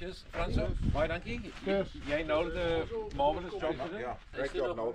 Cheers, Franso. Baie dankie. Cheers. Jy nou the marvelous job gedoen. Ja, great job nou.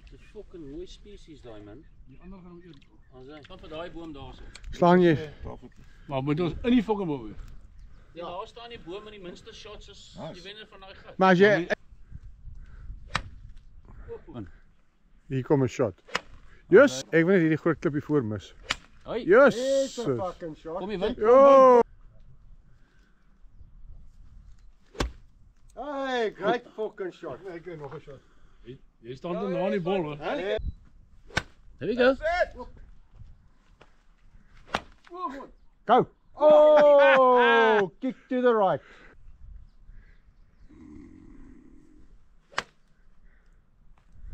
Dis fucking mooi species daai man. Die ander gaan ook eet. Ons gaan vir daai boom daarso. Slaan jy? Maar moet ons in die fucking boom weer. Ja, daar staan die boom met die minste shots is die wenner van daai gat. Maar as jy hier kom 'n shot. Yes, ek wil net hierdie groot klippie voor mis. Hoi. Yes. Kom jy win. Jo. Hey, great fucking shot. Nee, ek kry nog 'n shot. Jy staan te na in die bol hoor. There we go. Go. Oh, kick to the right.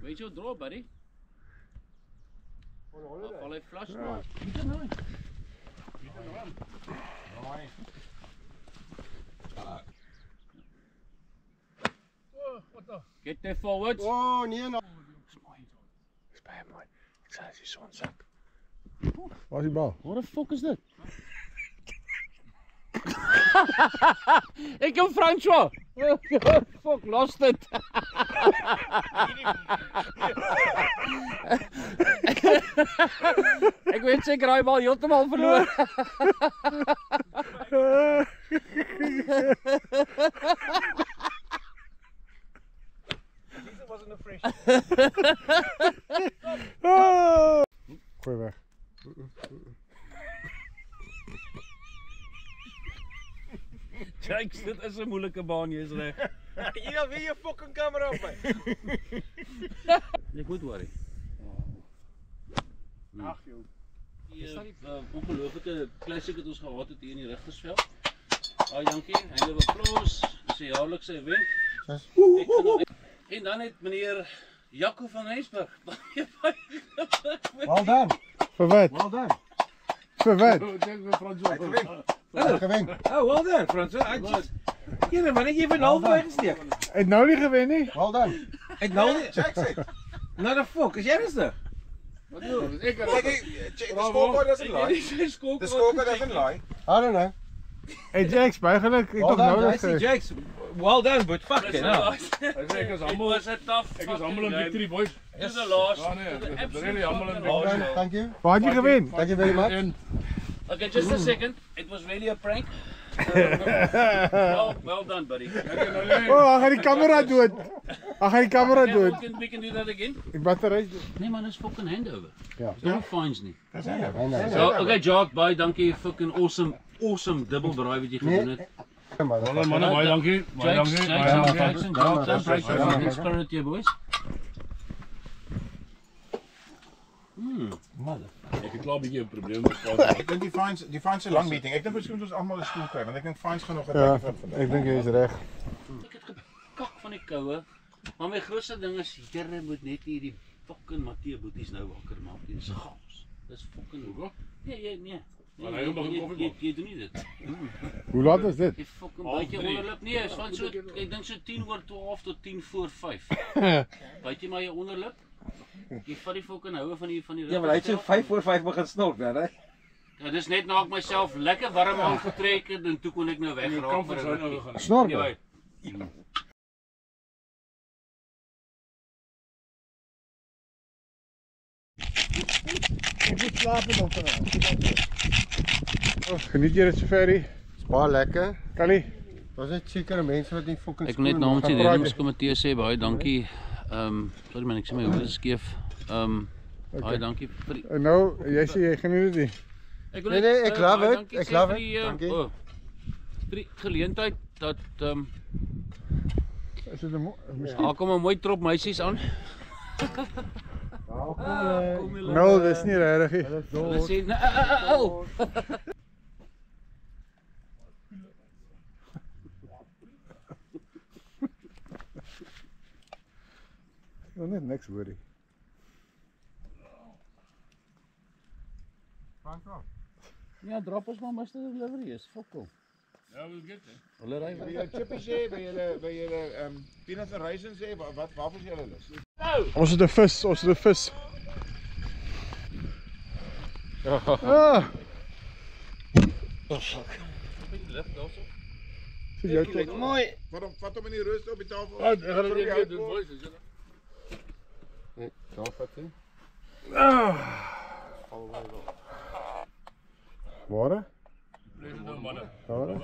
Where's your draw, buddy? Al hy flush maar. Get there forward. Oh, nee nou. Spy mooi. Ek sê dis son sak. Waar is die bal? What the fuck is dit? Ek kom François. Fuck, lost it. Ek weet seker daai bal heeltemal verloor. Wasn't a fresh. Gooi weg. Jakes, dit is 'n moeilike baan, jy's reg. Jy nou weer jou fucking kamera op my. Ek moet worry. Ag joh. Dis die ongelooflike klassiek wat ons gehad het hier in die Rigtersveld. Baie dankie. Einde van applause. Dis 'n jaarlikse event. En dan het meneer Jaco van Rensburg baie Well done. Vir wat? Well done. Vir wat? Dink vir François. Gewen. Oh, well done, Franso. Jy man, ek even halfweg gesteek. Het nou nie gewen nie. Well done. Ek nou nie. Nou the fuck, is jy ernstig? Wat doen? Ek The scorecard doesn't lie. The scorecard doesn't lie. I don't know. Hey Jakes, baie geluk. Ek Well tog done, nou I see Jakes. Well done, but fucking hell. is humble. was 'n tough. Ek is humble in victory boys. Dis die laaste. Ja nee, really humble in Well victory. done. Thank you. Waar het jy gewen? Thank you very much. En Okay, just a second. It was really a prank. Well done, buddy. O, hy gaan die kamera dood. Hy gaan die kamera Okay, dood. we can do that again. Die battery. Nee man, dis fucking handover. Ja. No fines nie. I know. So, okay, Jock, baie dankie. Fucking awesome dubbel braai wat jy gedoen het. Manne, baie dankie. Baie dankie. Baie dankie. Jackson, Jackson, spirit here, boys. Ek het klaar 'n bietjie 'n probleem met pas. Ek dink die Fines se lang meeting. Ek dink miskien moet ons almal 'n stoel kry want ek dink Fines gaan nog 'n Ja, tydjie vat vandag. ek dink jy is reg. Ek het gekak van die koue. Maar my grootste ding is Here moet net nie die fucking Matthee boeties nou wakker maak nie. Dis chaos. Dis fucking Hoekom? Nee. Maar hy begin koffie maak. Jy doen nie dit. Hoe laat is dit? Jy fucking byt jy onderlip. Nee, is van so ek dink so 10:12 tot 10:05. Byt jy maar jou onderlip. Jy vat die fucking houe van die Ja, maar hy het so 5:05 begin snort, hè? Ja, dis net na ek myself lekker warm aangetrek het en toe kon ek nou Jy wegraak kan vir vir 'n sy nou rukkie. gaan. Snorkel. Ek moet slaap dan vanaand. Geniet jy dit sover? Dis baie lekker. Kali. Daar's net sekere mense wat nie fucking Ek wil net namens die Gaan praat reddingskomitee sê baie dankie. Sorry man, ek sê my hoofd is skeef. Baie dankie vir die En nou, jy sê jy geniet dit nie. Ek wil Nee, net, ek love baie it. dankie Ek sê love vir die, it. Dankie. vir die geleentheid dat Is dit 'n miskien? daar kom 'n mooi trop meisies aan. Nou, dis nie regtig nie. Hulle sê ou. Ek wil net niks hoor nie. Ja, drop ons maar Mr. Delivery is. Fokol. Ja, wat get hè? Hulle ry. By jou chippies sê, by julle peanuts and raisins sê, waarvoor is julle lus? Ons het 'n vis, ons het 'n vis. Ah. Sien jy dit? mooi. Vat hom in die rooster op die tafel. Ek gaan dit een keer doen, boys. Nee, daar vat hy. Waar? Please nou manne. Daar.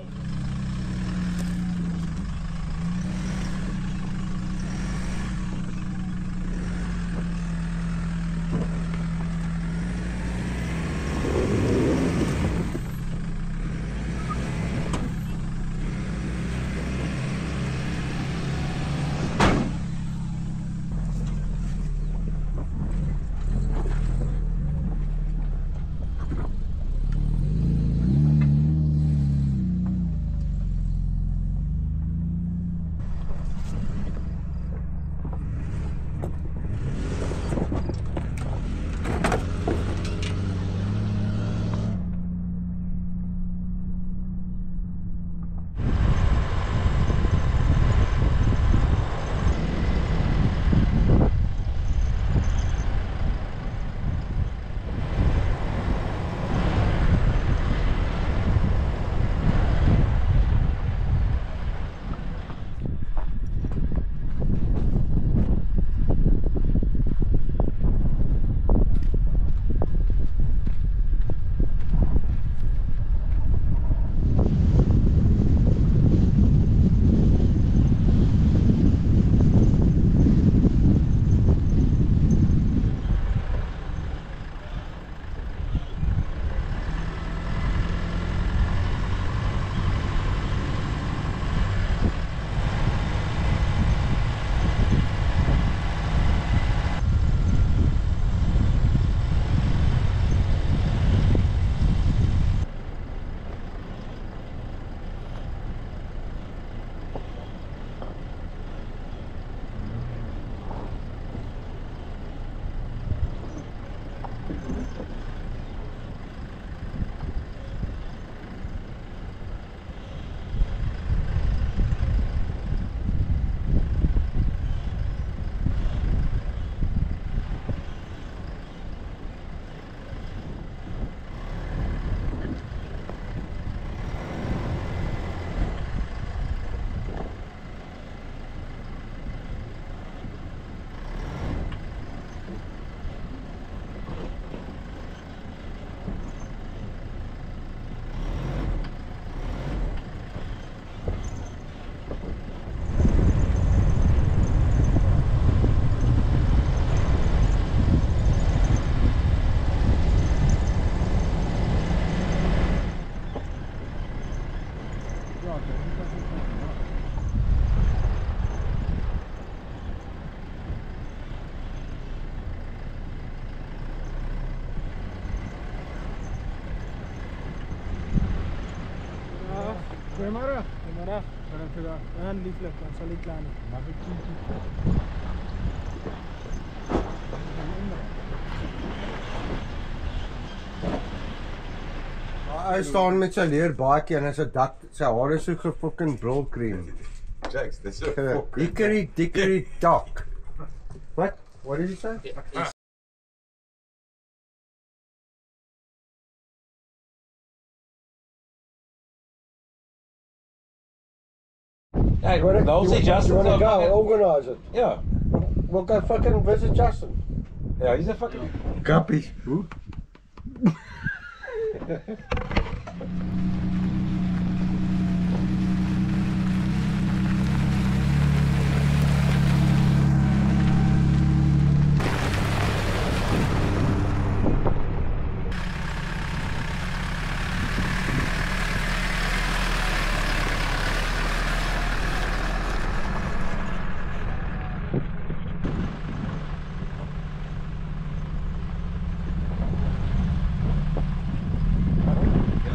Goeiemôre. Goeiemiddag. Wat het vandag? En lieflik, dan sal ek klaar nie. Mag ek sien? Hy staan met sy leerbaadjie en sy dak, sy hare so gefucking brulcream. Jakes, dis so fucking... Hickory dickory dock. What? What did you say? Hey, nou say Justin. You wanna go organise it? Yeah. We'll go fucking visit Justin. Yeah, he's a fucking... Guppies.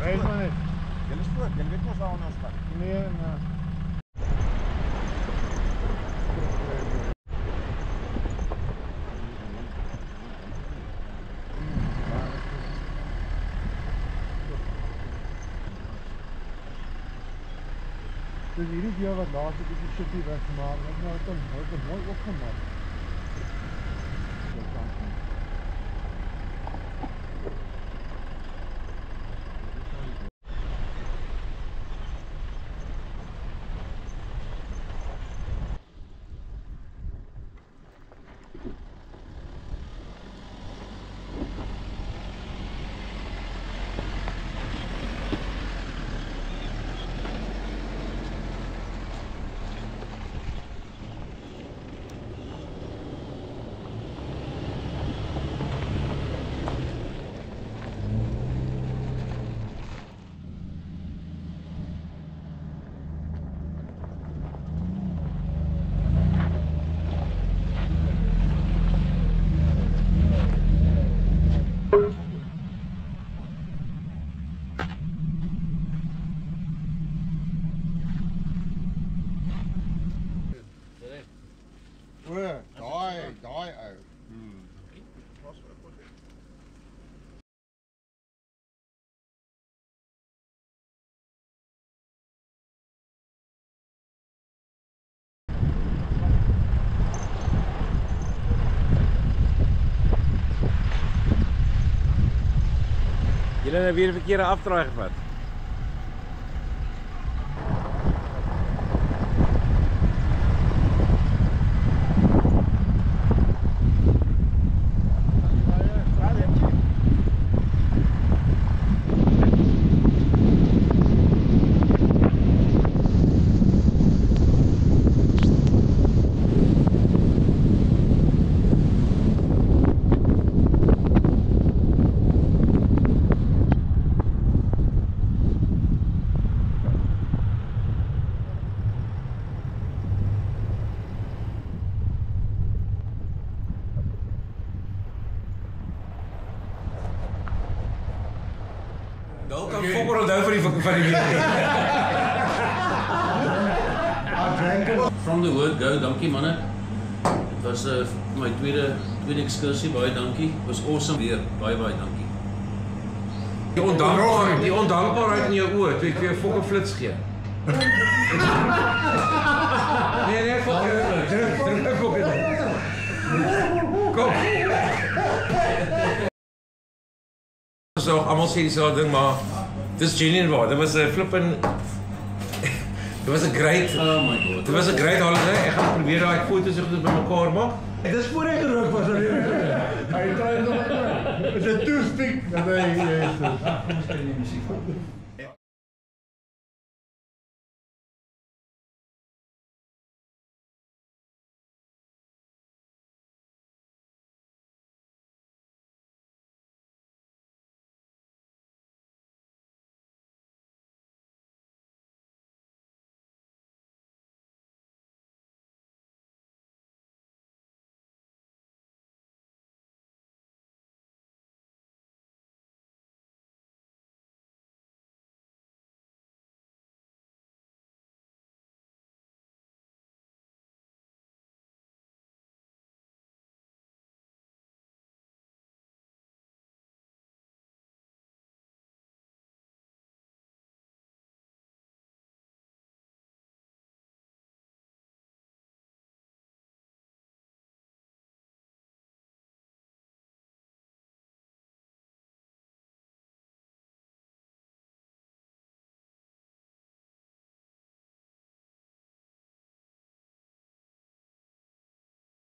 Reis maar net. Julle is voor, julle weet mos waar ons gaan. Nee, nee. Dus hierdie deel wat laas het, is die city weggemaak. Ek nou het hom mooi opgemaak. Daai ou. Julle het weer 'n verkeerde afdraai gevat. Nou kan fokker onthou van die video. From the word go, dankie manne. Dit was my tweede ekskursie, baie dankie. It was awesome weer, baie dankie. Die ondankbaarheid in jou oë, toe ek weer fokker flits gee. Nee, fokker. Druk fokker. Kom. So, almal sê dieselfde ding, maar dis genuine waar. Dit was 'n flippin Dit was 'n great. Oh my god. Dit was 'n great holiday. Ek gaan probeer daai foto's so goed bymekaar maak. Dis voor hy gerook was. Hy try nog. Dit is 'n two-stick. Kom ons kry die musiek.